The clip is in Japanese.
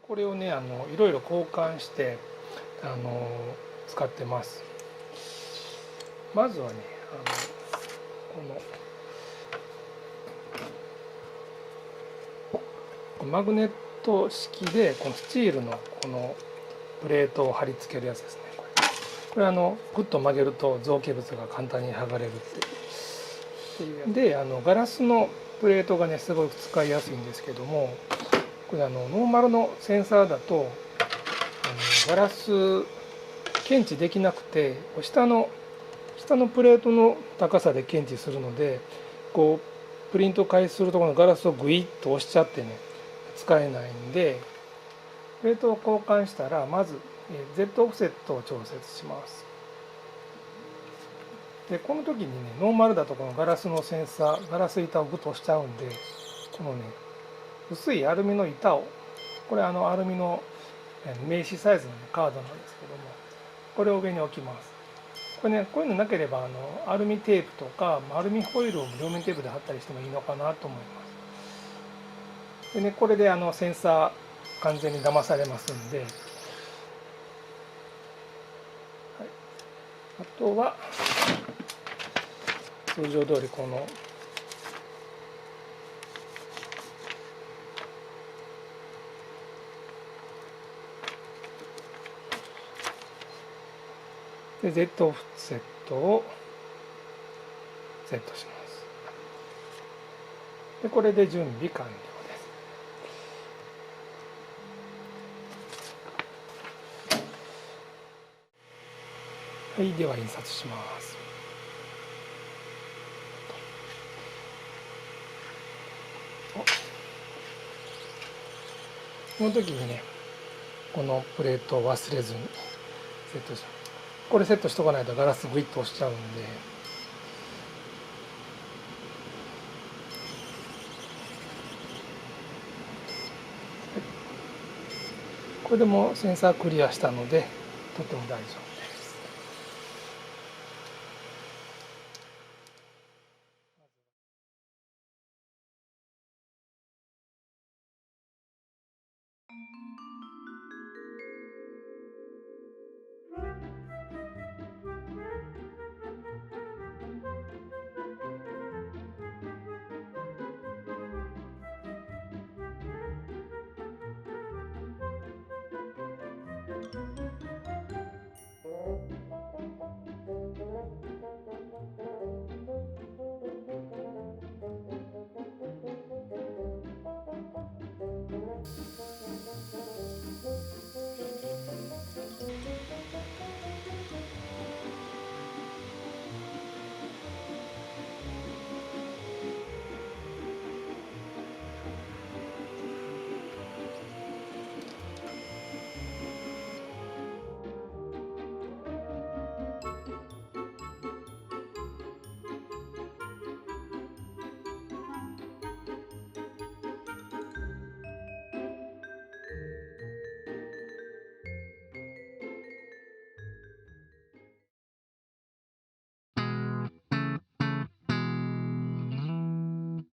これをねいろいろ交換して使ってます。まずはねこのマグネット式でこのスチールのこのプレートを貼り付けるやつですね。これグッと曲げると造形物が簡単に剥がれるっていうでガラスのプレートがねすごく使いやすいんですけども、これノーマルのセンサーだとガラス検知できなくて下のプレートの高さで検知するので、こうプリント開始するところのガラスをグイッと押しちゃってね使えないんで、プレートを交換したらまず Z オフセットを調節します。でこの時にねノーマルだとこのガラスのセンサーガラス板をグッと押しちゃうんで、このね薄いアルミの板を、これアルミの名刺サイズのカードなんですけども、これを上に置きます。これねこういうのなければアルミテープとかアルミホイルを両面テープで貼ったりしてもいいのかなと思います。でねこれでセンサー完全に騙されますんで、はい、あとは通常通りこので Z オフセットをセットします。でこれで準備完了です。はい、では印刷します。この時にねこのプレートを忘れずにセットします。これセットしとかないとガラスグイッと押しちゃうんで、これでもうセンサークリアしたのでとても大丈夫です。